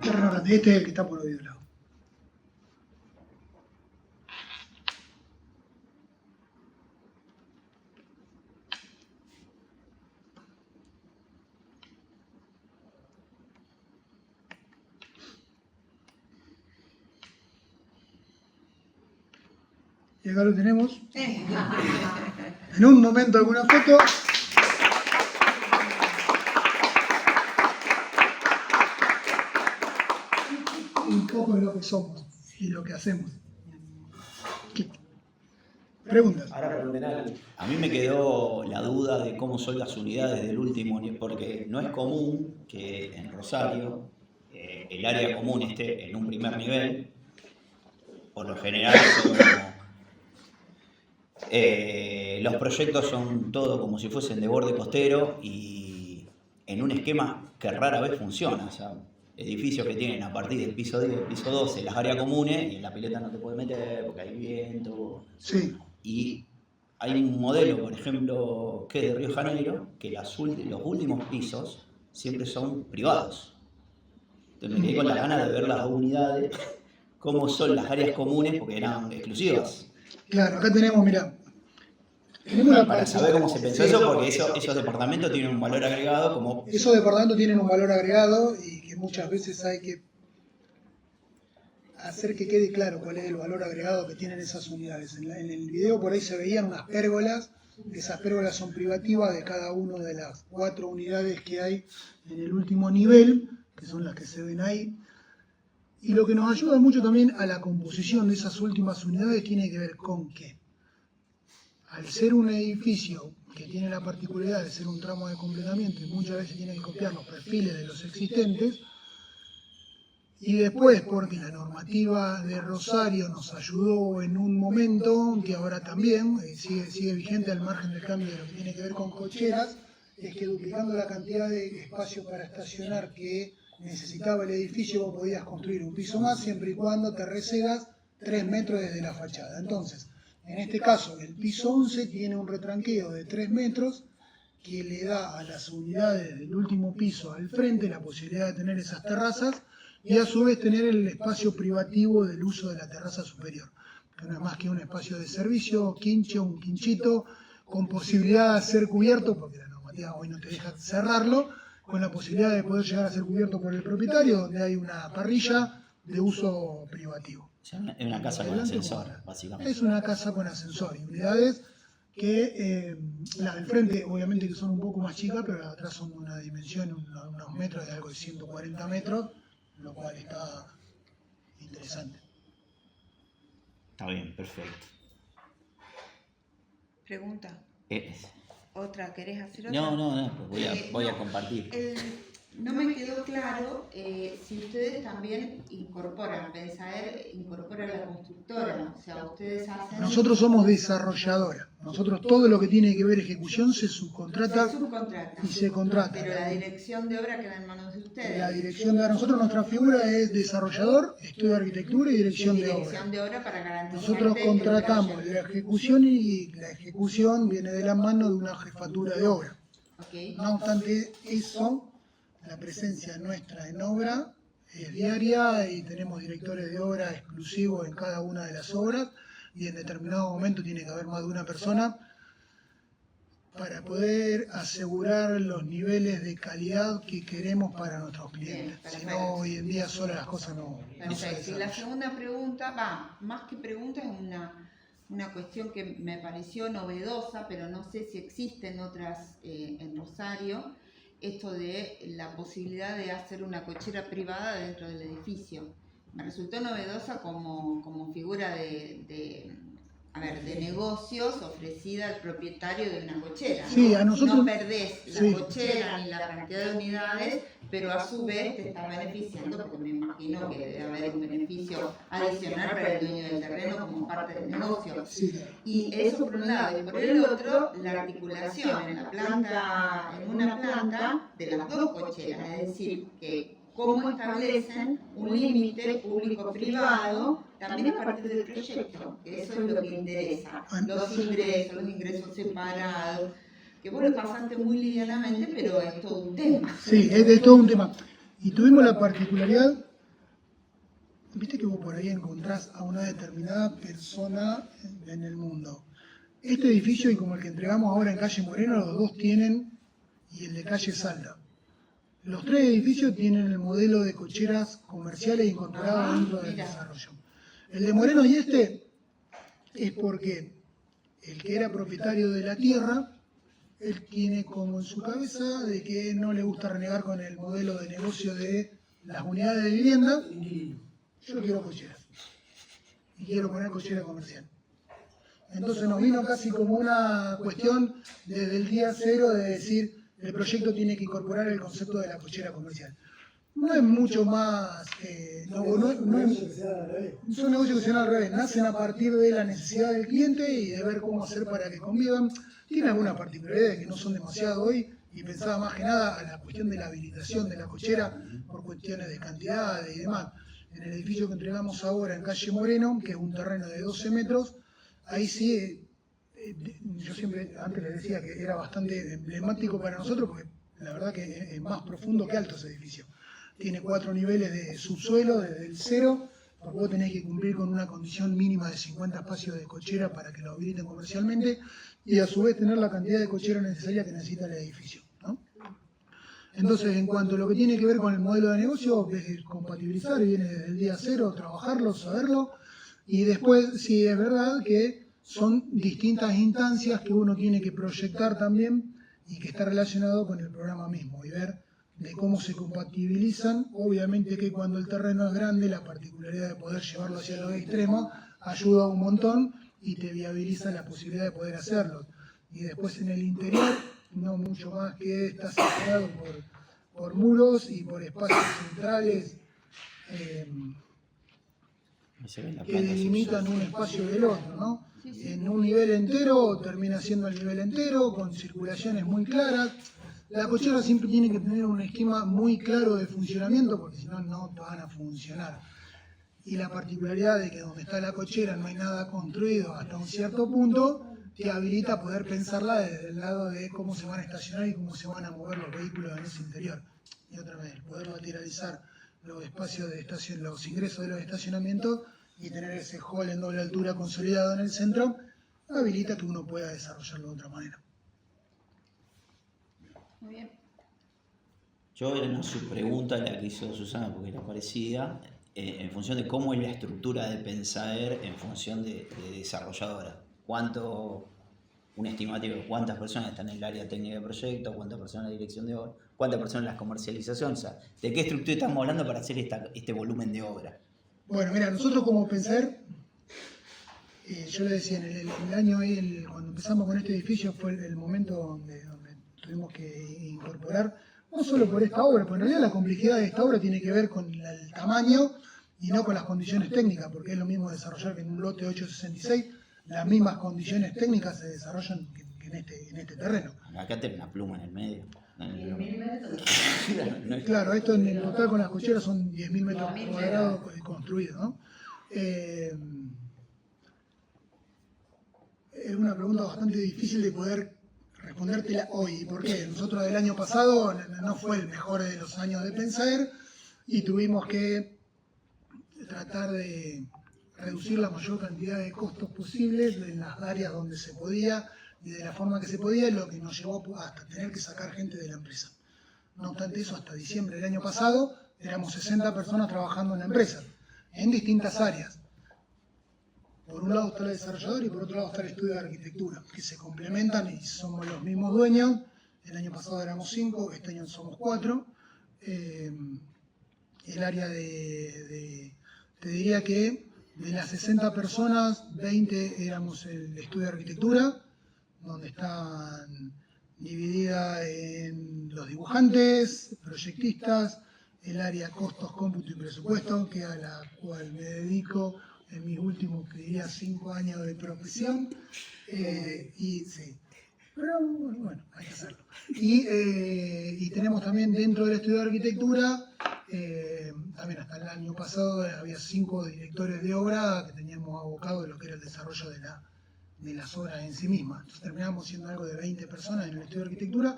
Terreno grande, este es el que está por el lado. Y acá lo tenemos. En un momento alguna foto. Un poco de lo que somos y lo que hacemos. Preguntas. A mí me quedó la duda de cómo son las unidades del último nivel, porque no es común que en Rosario el área común esté en un primer nivel. Por lo general los proyectos son todo como si fuesen de borde costero y en un esquema que rara vez funciona. O sea, edificios que tienen a partir del piso 10, piso 12, las áreas comunes, y en la pileta no te puedes meter porque hay viento. Sí. Y hay un modelo, por ejemplo, que es de Río de Janeiro, que los últimos pisos siempre son privados. Entonces me quedé con la gana de ver las unidades, cómo son las áreas comunes, porque eran exclusivas. Claro, acá tenemos, mirá. Para saber cómo se pensó eso, porque esos departamentos tienen un valor agregado como... Esos departamentos tienen un valor agregado y que muchas veces hay que hacer que quede claro cuál es el valor agregado que tienen esas unidades. En el video por ahí se veían unas pérgolas. Esas pérgolas son privativas de cada una de las 4 unidades que hay en el último nivel, que son las que se ven ahí. Y lo que nos ayuda mucho también a la composición de esas últimas unidades tiene que ver con que al ser un edificio que tiene la particularidad de ser un tramo de completamiento y muchas veces tiene que copiar los perfiles de los existentes, y después porque la normativa de Rosario nos ayudó en un momento, que ahora también sigue vigente al margen del cambio de lo que tiene que ver con cocheras, es que duplicando la cantidad de espacio para estacionar que necesitaba el edificio, vos podías construir un piso más siempre y cuando te recedas 3 metros desde la fachada. Entonces, en este caso, el piso 11 tiene un retranqueo de 3 metros que le da a las unidades del último piso al frente la posibilidad de tener esas terrazas y a su vez tener el espacio privativo del uso de la terraza superior, que no es más que un espacio de servicio, quincho, un quinchito, con posibilidad de ser cubierto, porque la normativa hoy no te deja cerrarlo, con la posibilidad de poder llegar a ser cubierto por el propietario, donde hay una parrilla de uso privativo. O sea, es una casa con ascensor, básicamente. Es una casa con ascensor y unidades que las del frente obviamente que son un poco más chicas, pero las de atrás son de una dimensión, unos metros de algo de 140 metros, lo cual está interesante. Está bien, perfecto. Pregunta. Eh, ¿Otra? ¿Querés hacer otra? no, pues voy a No, compartir. no me quedó claro si ustedes también incorporan, Pensaer incorpora la constructora, o sea, ustedes hacen... Nosotros somos desarrolladora. Nosotros todo lo que tiene que ver ejecución se subcontrata Se subcontrata, y se contrata. pero la dirección de obra queda en manos de ustedes. La dirección de nosotros, nuestra figura es desarrollador, estudio de arquitectura y dirección de obra. Dirección de obra para garantizar... Nosotros contratamos la ejecución y la ejecución viene de la mano de una jefatura de obra. Okay. No obstante eso, la presencia nuestra en obra es diaria y tenemos directores de obra exclusivos en cada una de las obras y en determinado momento tiene que haber más de una persona para poder asegurar los niveles de calidad que queremos para nuestros clientes. Bien, Si no, hoy en día sola las cosas no se Perfecto. Y la desarrollan. segunda pregunta, más que pregunta, es una cuestión que me pareció novedosa, pero no sé si existen otras en Rosario, esto de la posibilidad de hacer una cochera privada dentro del edificio. Me resultó novedosa como figura de negocios ofrecida al propietario de una cochera. Sí, a nosotros... No perdés la sí. cochera ni la cantidad de unidades, pero a su vez te estás beneficiando, porque me imagino que debe haber un beneficio adicional para el dueño del terreno como parte del negocio. Sí. Y eso por un lado, y por el otro, la articulación en una planta de las dos cocheras, es decir, que cómo establecen un límite público-privado también a partir del proyecto, que eso es lo que interesa, los ingresos separados, que vos lo pasaste muy livianamente, pero es todo un tema. Sí, es todo un tema. Y tuvimos la particularidad, viste que vos por ahí encontrás a una determinada persona en el mundo. Este edificio y como el que entregamos ahora en calle Moreno, los dos tienen, y el de calle Salta. Los tres edificios tienen el modelo de cocheras comerciales incorporado dentro del desarrollo. El de Moreno y este es porque el que era propietario de la tierra, él tiene como en su cabeza de que no le gusta renegar con el modelo de negocio de las unidades de vivienda. Yo quiero cocheras y quiero poner cochera comercial. Entonces nos vino casi como una cuestión desde el día cero de decir el proyecto tiene que incorporar el concepto de la cochera comercial. No es mucho más, no es un negocio que se da al revés, nacen a partir de la necesidad del cliente y de ver cómo hacer para que convivan. Tiene algunas particularidades que no son demasiado hoy y pensaba más que nada a la cuestión de la habilitación de la cochera por cuestiones de cantidades y demás. En el edificio que entregamos ahora en calle Moreno, que es un terreno de 12 metros, ahí sí, yo siempre antes les decía que era bastante emblemático para nosotros porque la verdad que es más profundo que alto ese edificio. Tiene 4 niveles de subsuelo desde el cero, porque vos tenés que cumplir con una condición mínima de 50 espacios de cochera para que lo habiliten comercialmente y a su vez tener la cantidad de cochera necesaria que necesita el edificio, ¿no? Entonces, en cuanto a lo que tiene que ver con el modelo de negocio, es compatibilizar, viene desde el día cero, trabajarlo, saberlo, y después sí es verdad que son distintas instancias que uno tiene que proyectar también y que está relacionado con el programa mismo y ver de cómo se compatibilizan. Obviamente que cuando el terreno es grande, la particularidad de poder llevarlo hacia los extremos ayuda un montón y te viabiliza la posibilidad de poder hacerlo. Y después en el interior, no mucho más que está separado por muros y por espacios centrales que delimitan un espacio del otro, ¿no? En un nivel entero termina siendo el nivel entero, con circulaciones muy claras. La cochera siempre tiene que tener un esquema muy claro de funcionamiento, porque si no, no van a funcionar. Y la particularidad de que donde está la cochera no hay nada construido hasta un cierto punto, te habilita a poder pensarla desde el lado de cómo se van a estacionar y cómo se van a mover los vehículos en ese interior. Y otra vez, poder lateralizar los espacios de estación, los ingresos de los estacionamientos y tener ese hall en doble altura consolidado en el centro, habilita que uno pueda desarrollarlo de otra manera. Muy bien. Yo era una subpregunta la que hizo Susana porque era parecida, en función de cómo es la estructura de Pensaer en función de desarrolladora. Un estimativo de cuántas personas están en el área técnica de proyecto, cuántas personas en la dirección de obra, cuántas personas en la comercialización, o sea, de qué estructura estamos hablando para hacer este volumen de obra. Bueno, mira, nosotros como Pensaer, yo le decía, en el año ahí, cuando empezamos con este edificio, fue el momento donde tuvimos que incorporar, no solo por esta obra, porque en realidad la complejidad de esta obra tiene que ver con el tamaño y no con las condiciones técnicas, porque es lo mismo desarrollar que en un lote 866, las mismas condiciones técnicas se desarrollan que en este terreno. Acá tiene una pluma en el medio. Claro, esto en el total con las cocheras son 10.000 metros cuadrados construidos, ¿no? Es una pregunta bastante difícil de poder respondértela hoy. ¿Por qué? Nosotros el año pasado no fue el mejor de los años de Pensaer y tuvimos que tratar de reducir la mayor cantidad de costos posibles en las áreas donde se podía y de la forma que se podía, lo que nos llevó hasta tener que sacar gente de la empresa. No obstante eso, hasta diciembre del año pasado éramos 60 personas trabajando en la empresa, en distintas áreas. Por un lado está el desarrollador y por otro lado está el estudio de arquitectura, que se complementan y somos los mismos dueños. El año pasado éramos 5, este año somos 4. El área te diría que de las 60 personas, 20 éramos el estudio de arquitectura, donde están divididas en los dibujantes, proyectistas, el área costos, cómputo y presupuesto, que a la cual me dedico en mis últimos, que diría, 5 años de profesión. Sí, pero bueno, hay que hacerlo. Y tenemos también dentro del estudio de arquitectura, también hasta el año pasado había 5 directores de obra que teníamos abocado de lo que era el desarrollo de las obras en sí mismas. Entonces terminamos siendo algo de 20 personas en el estudio de arquitectura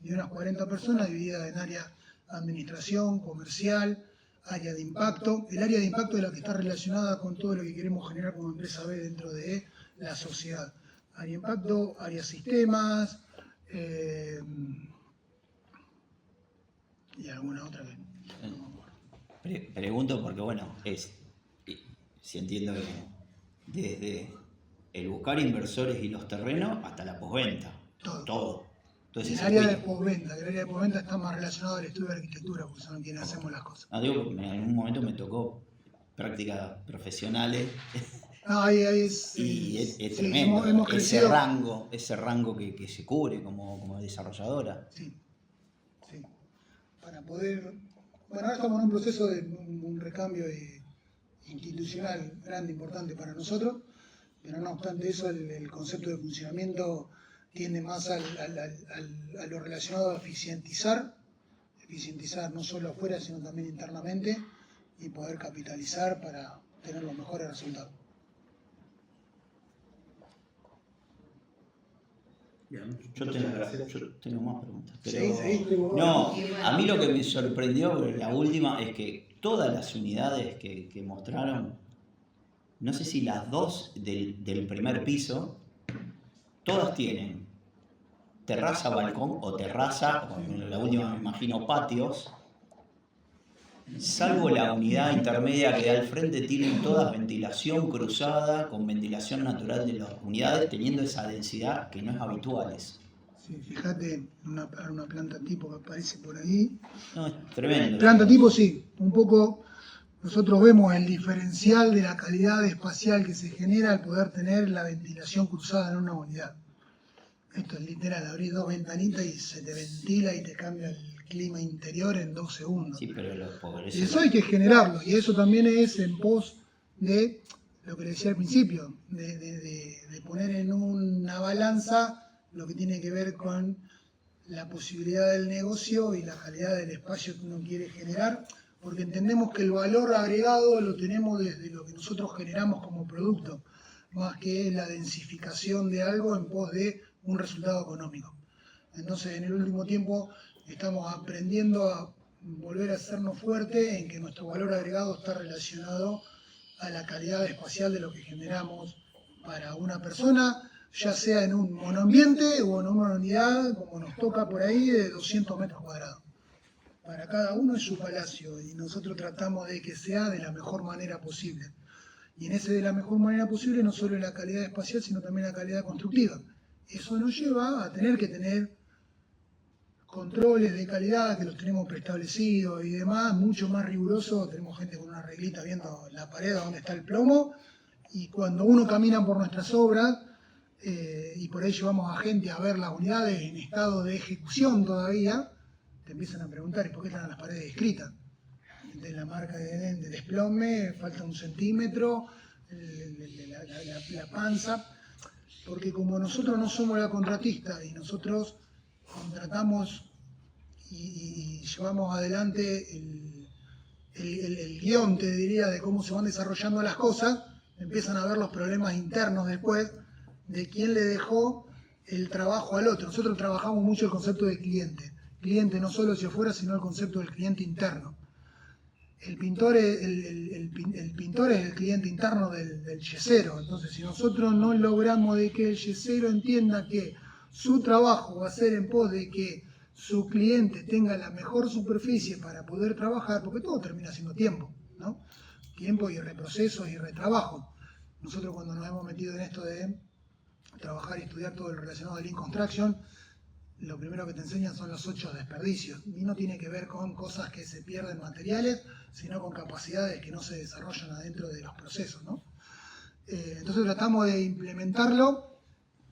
y unas 40 personas divididas en área administración, comercial, área de impacto. El área de impacto es la que está relacionada con todo lo que queremos generar como empresa B dentro de la sociedad. Área de impacto, área sistemas, y alguna otra que no me acuerdo. Pregunto porque, bueno, si entiendo bien, desde el buscar inversores y los terrenos hasta la postventa. Todo. Entonces, el área de postventa, el área de postventa está más relacionado al estudio de arquitectura, porque son quienes hacemos las cosas. No, digo, en un momento me tocó prácticas profesionales. No, ahí es, y es sí, tremendo hemos crecido. ese rango que se cubre como desarrolladora. Sí. Para poder. Bueno, ahora estamos en un proceso de un recambio institucional grande, importante para nosotros, pero no obstante eso, el concepto de funcionamiento tiende más a lo relacionado a eficientizar no solo afuera, sino también internamente, y poder capitalizar para tener los mejores resultados. Bien, Yo tengo más preguntas. Sí. No, a mí lo que me sorprendió, la última, es que todas las unidades que mostraron, no sé si las 2 del primer piso, todas tienen terraza, balcón o terraza, o en la última me imagino patios, salvo la unidad intermedia que da al frente, tienen todas ventilación cruzada con ventilación natural de las unidades, teniendo esa densidad que no es habitual. Sí, fíjate, una planta tipo que aparece por ahí. No, es tremendo. Planta tipo sí, un poco nosotros vemos el diferencial de la calidad espacial que se genera al poder tener la ventilación cruzada en una unidad. Esto es literal, abrís 2 ventanitas y se te ventila y te cambia el clima interior en 2 segundos. Sí, pero Y eso hay que generarlo, y eso también es en pos de lo que le decía al principio, de poner en una balanza lo que tiene que ver con la posibilidad del negocio y la calidad del espacio que uno quiere generar, porque entendemos que el valor agregado lo tenemos desde lo que nosotros generamos como producto, más que la densificación de algo en pos de un resultado económico. Entonces, en el último tiempo estamos aprendiendo a volver a hacernos fuerte en que nuestro valor agregado está relacionado a la calidad espacial de lo que generamos para una persona, ya sea en un monoambiente o en una unidad, como nos toca por ahí, de 200 metros cuadrados. Para cada uno es su palacio y nosotros tratamos de que sea de la mejor manera posible. Y en ese de la mejor manera posible no solo la calidad espacial, sino también la calidad constructiva. Eso nos lleva a tener que tener controles de calidad que los tenemos preestablecidos y demás, mucho más rigurosos. Tenemos gente con una reglita viendo la pared donde está el plomo, y cuando uno camina por nuestras obras, y por ahí llevamos a gente a ver las unidades en estado de ejecución todavía, te empiezan a preguntar, ¿y por qué están las paredes escritas? De la marca de desplome, falta 1 centímetro, la panza, porque como nosotros no somos la contratista y nosotros contratamos y llevamos adelante el guión, te diría, de cómo se van desarrollando las cosas, empiezan a ver los problemas internos después de quién le dejó el trabajo al otro. Nosotros trabajamos mucho el concepto de cliente. Cliente no solo hacia afuera, sino el concepto del cliente interno. El pintor es el cliente interno del yesero. Entonces, si nosotros no logramos de que el yesero entienda que su trabajo va a ser en pos de que su cliente tenga la mejor superficie para poder trabajar, porque todo termina siendo tiempo, ¿no? Tiempo y reprocesos y retrabajo. Nosotros cuando nos hemos metido en esto de trabajar y estudiar todo lo relacionado al Lean Construction, lo primero que te enseñan son los 8 desperdicios. Y no tiene que ver con cosas que se pierden materiales, sino con capacidades que no se desarrollan adentro de los procesos, ¿no? Entonces tratamos de implementarlo,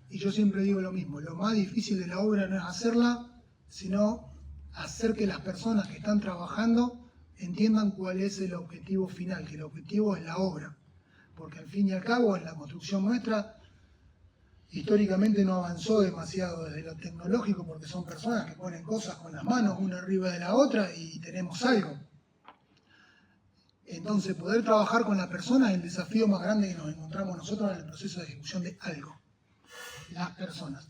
y yo siempre digo lo mismo: lo más difícil de la obra no es hacerla, sino hacer que las personas que están trabajando entiendan cuál es el objetivo final, que el objetivo es la obra. Porque al fin y al cabo, en la construcción nuestra, históricamente no avanzó demasiado desde lo tecnológico, porque son personas que ponen cosas con las manos una arriba de la otra y tenemos algo. Entonces, poder trabajar con la persona es el desafío más grande que nos encontramos nosotros en el proceso de ejecución de algo. Las personas.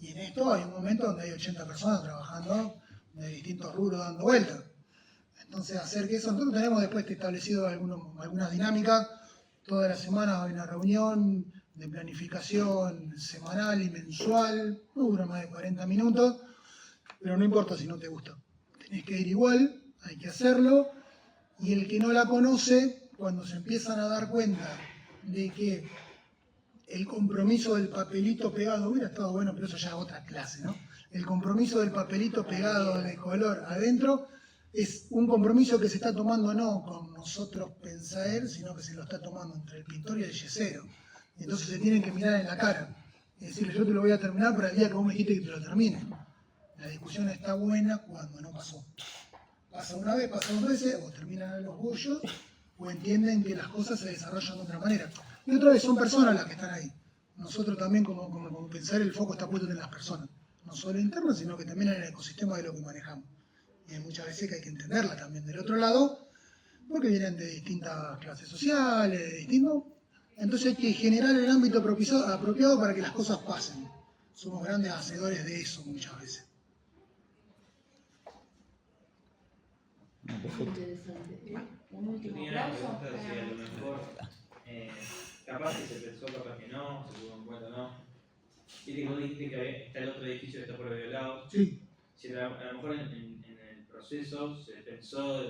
Y en esto hay un momento donde hay 80 personas trabajando de distintos rubros dando vueltas. Entonces, hacer que eso, nosotros tenemos después establecido algunas dinámicas. Toda la semana hay una reunión de planificación semanal y mensual, no dura más de 40 minutos, pero no importa si no te gusta. Tenés que ir igual, hay que hacerlo, y el que no la conoce, cuando se empiezan a dar cuenta de que el compromiso del papelito pegado, hubiera estado bueno, pero eso ya es otra clase, ¿no? El compromiso del papelito pegado de color adentro es un compromiso que se está tomando no con nosotros pensaer, sino que se lo está tomando entre el pintor y el yesero. Entonces se tienen que mirar en la cara y decirle: yo te lo voy a terminar para el día que vos me dijiste que te lo termine. La discusión está buena cuando no pasó. Pasa una vez, pasa 2 veces, o terminan los bollos, o entienden que las cosas se desarrollan de otra manera. Y otra vez son personas las que están ahí. Nosotros también, como pensar, el foco está puesto en las personas. No solo internas, sino que también en el ecosistema de lo que manejamos. Y hay muchas veces que hay que entenderla también del otro lado, porque vienen de distintas clases sociales, de distintos. Entonces hay que generar el ámbito apropiado para que las cosas pasen. Somos grandes hacedores de eso muchas veces. Interesante. Un Yo último tenía una aplauso. pregunta, si a lo mejor, capaz que se pensó, capaz que no, se tuvo en cuenta o no. Viste que vos dijiste que está el otro edificio que está por el lado. Sí. Si a lo mejor en el proceso se pensó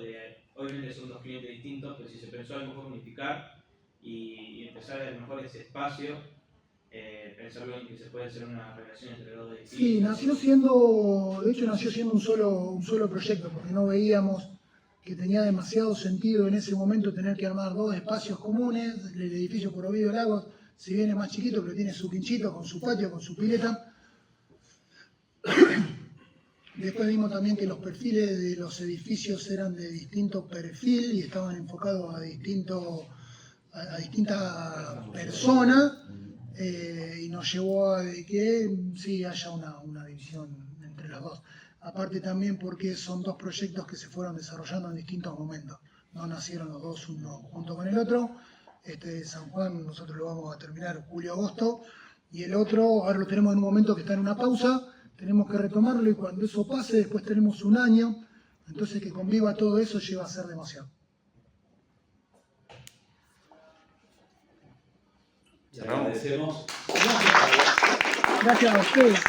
obviamente son 2 clientes distintos, pero si se pensó a lo mejor unificar y empezar a lo mejor ese espacio, pensarlo en que se puede hacer una relación entre los 2 edificios. Sí, nació siendo un solo proyecto, porque no veíamos que tenía demasiado sentido en ese momento tener que armar 2 espacios comunes. El edificio por Oviedo Lagos, si bien es más chiquito, pero tiene su quinchito, con su patio, con su pileta. Después vimos también que los perfiles de los edificios eran de distinto perfil y estaban enfocados a distintas personas, y nos llevó a que sí haya una división entre los dos. Aparte también porque son 2 proyectos que se fueron desarrollando en distintos momentos. No nacieron los dos uno junto con el otro. Este de San Juan nosotros lo vamos a terminar julio-agosto, y el otro ahora lo tenemos en un momento que está en una pausa. Tenemos que retomarlo y cuando eso pase, después tenemos un año. Entonces que conviva todo eso lleva a ser demasiado. Cerramos. Gracias a ustedes.